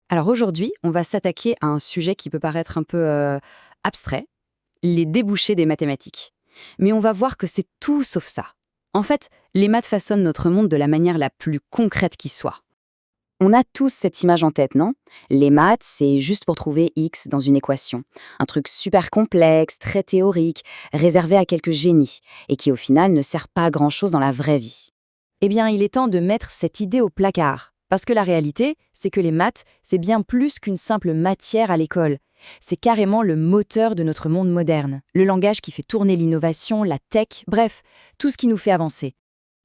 Alors aujourd'hui, on va s'attaquer à un sujet qui peut paraître un peu abstrait, les débouchés des mathématiques. Mais on va voir que c'est tout sauf ça. En fait, les maths façonnent notre monde de la manière la plus concrète qui soit. On a tous cette image en tête, non? Les maths, c'est juste pour trouver x dans une équation. Un truc super complexe, très théorique, réservé à quelques génies, et qui au final ne sert pas à grand-chose dans la vraie vie. Eh bien, il est temps de mettre cette idée au placard. Parce que la réalité, c'est que les maths, c'est bien plus qu'une simple matière à l'école. C'est carrément le moteur de notre monde moderne, le langage qui fait tourner l'innovation, la tech, bref, tout ce qui nous fait avancer.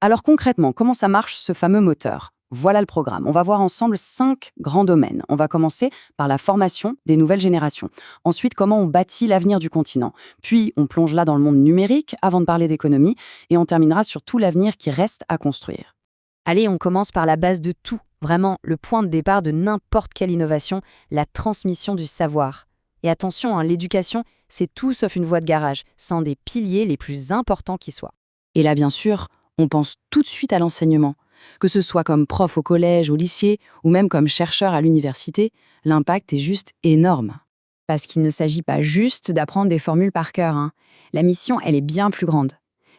Alors concrètement, comment ça marche ce fameux moteur? Voilà le programme. On va voir ensemble 5 grands domaines. On va commencer par la formation des nouvelles générations. Ensuite, comment on bâtit l'avenir du continent. Puis, on plonge là dans le monde numérique avant de parler d'économie. Et on terminera sur tout l'avenir qui reste à construire. Allez, on commence par la base de tout. Vraiment, le point de départ de n'importe quelle innovation, la transmission du savoir. Et attention, hein, l'éducation, c'est tout sauf une voie de garage. C'est un des piliers les plus importants qui soient. Et là, bien sûr, on pense tout de suite à l'enseignement. Que ce soit comme prof au collège, au lycée, ou même comme chercheur à l'université, l'impact est juste énorme. Parce qu'il ne s'agit pas juste d'apprendre des formules par cœur, hein. La mission, elle est bien plus grande.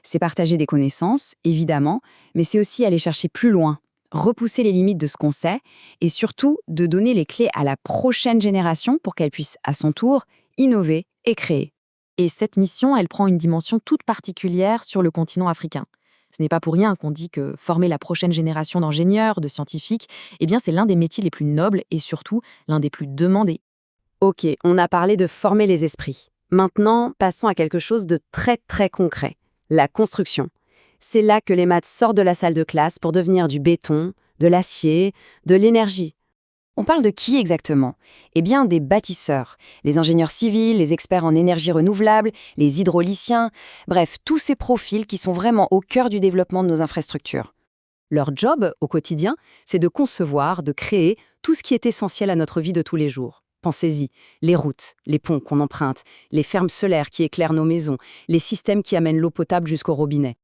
C'est partager des connaissances, évidemment, mais c'est aussi aller chercher plus loin, repousser les limites de ce qu'on sait, et surtout de donner les clés à la prochaine génération pour qu'elle puisse, à son tour, innover et créer. Et cette mission, elle prend une dimension toute particulière sur le continent africain. Ce n'est pas pour rien qu'on dit que former la prochaine génération d'ingénieurs, de scientifiques, eh bien c'est l'un des métiers les plus nobles et surtout l'un des plus demandés. Ok, on a parlé de former les esprits. Maintenant, passons à quelque chose de très très concret, la construction. C'est là que les maths sortent de la salle de classe pour devenir du béton, de l'acier, de l'énergie. On parle de qui exactement? Eh bien des bâtisseurs, les ingénieurs civils, les experts en énergie renouvelable, les hydrauliciens, bref, tous ces profils qui sont vraiment au cœur du développement de nos infrastructures. Leur job, au quotidien, c'est de concevoir, de créer tout ce qui est essentiel à notre vie de tous les jours. Pensez-y, les routes, les ponts qu'on emprunte, les fermes solaires qui éclairent nos maisons, les systèmes qui amènent l'eau potable jusqu'au robinet.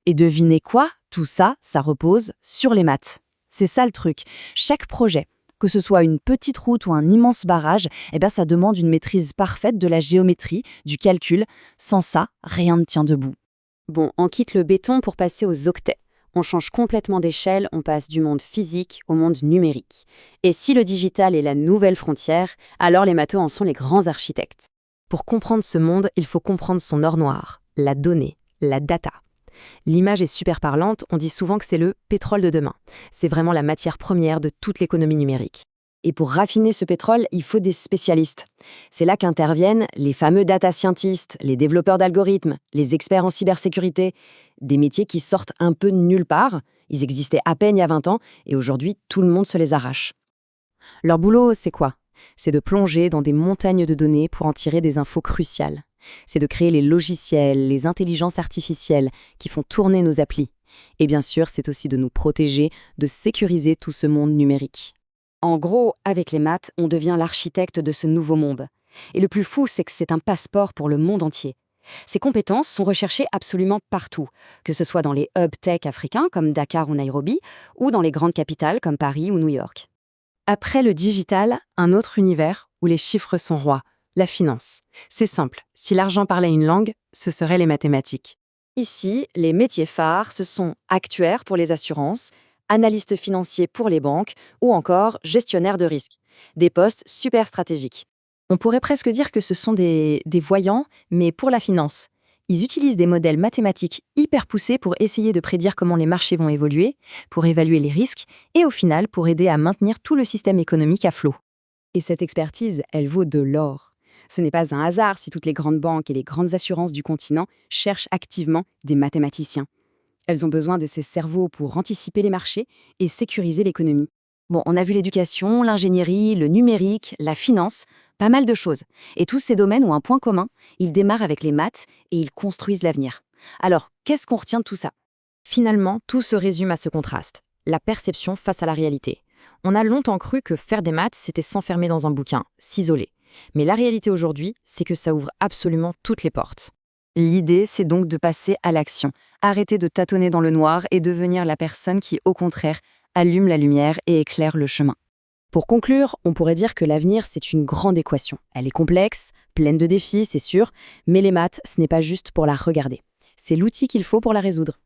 Et devinez quoi? Tout ça, ça repose sur les maths. C'est ça le truc. Chaque projet, que ce soit une petite route ou un immense barrage, eh ben ça demande une maîtrise parfaite de la géométrie, du calcul. Sans ça, rien ne tient debout. Bon, on quitte le béton pour passer aux octets. On change complètement d'échelle, on passe du monde physique au monde numérique. Et si le digital est la nouvelle frontière, alors les matheux en sont les grands architectes. Pour comprendre ce monde, il faut comprendre son or noir, la donnée, la data. L'image est super parlante, on dit souvent que c'est le pétrole de demain. C'est vraiment la matière première de toute l'économie numérique. Et pour raffiner ce pétrole, il faut des spécialistes. C'est là qu'interviennent les fameux data scientists, les développeurs d'algorithmes, les experts en cybersécurité, des métiers qui sortent un peu de nulle part. Ils existaient à peine il y a 20 ans et aujourd'hui, tout le monde se les arrache. Leur boulot, c'est quoi? C'est de plonger dans des montagnes de données pour en tirer des infos cruciales. C'est de créer les logiciels, les intelligences artificielles qui font tourner nos applis. Et bien sûr, c'est aussi de nous protéger, de sécuriser tout ce monde numérique. En gros, avec les maths, on devient l'architecte de ce nouveau monde. Et le plus fou, c'est que c'est un passeport pour le monde entier. Ces compétences sont recherchées absolument partout, que ce soit dans les hubs tech africains comme Dakar ou Nairobi, ou dans les grandes capitales comme Paris ou New York. Après le digital, un autre univers où les chiffres sont rois, la finance. C'est simple, si l'argent parlait une langue, ce seraient les mathématiques. Ici, les métiers phares, ce sont actuaires pour les assurances, analystes financiers pour les banques ou encore gestionnaires de risques. Des postes super stratégiques. On pourrait presque dire que ce sont des voyants, mais pour la finance. Ils utilisent des modèles mathématiques hyper poussés pour essayer de prédire comment les marchés vont évoluer, pour évaluer les risques et au final pour aider à maintenir tout le système économique à flot. Et cette expertise, elle vaut de l'or. Ce n'est pas un hasard si toutes les grandes banques et les grandes assurances du continent cherchent activement des mathématiciens. Elles ont besoin de ces cerveaux pour anticiper les marchés et sécuriser l'économie. Bon, on a vu l'éducation, l'ingénierie, le numérique, la finance, pas mal de choses. Et tous ces domaines ont un point commun, ils démarrent avec les maths et ils construisent l'avenir. Alors, qu'est-ce qu'on retient de tout ça? Finalement, tout se résume à ce contraste, la perception face à la réalité. On a longtemps cru que faire des maths, c'était s'enfermer dans un bouquin, s'isoler. Mais la réalité aujourd'hui, c'est que ça ouvre absolument toutes les portes. L'idée, c'est donc de passer à l'action, arrêter de tâtonner dans le noir et devenir la personne qui, au contraire, allume la lumière et éclaire le chemin. Pour conclure, on pourrait dire que l'avenir, c'est une grande équation. Elle est complexe, pleine de défis, c'est sûr, mais les maths, ce n'est pas juste pour la regarder. C'est l'outil qu'il faut pour la résoudre.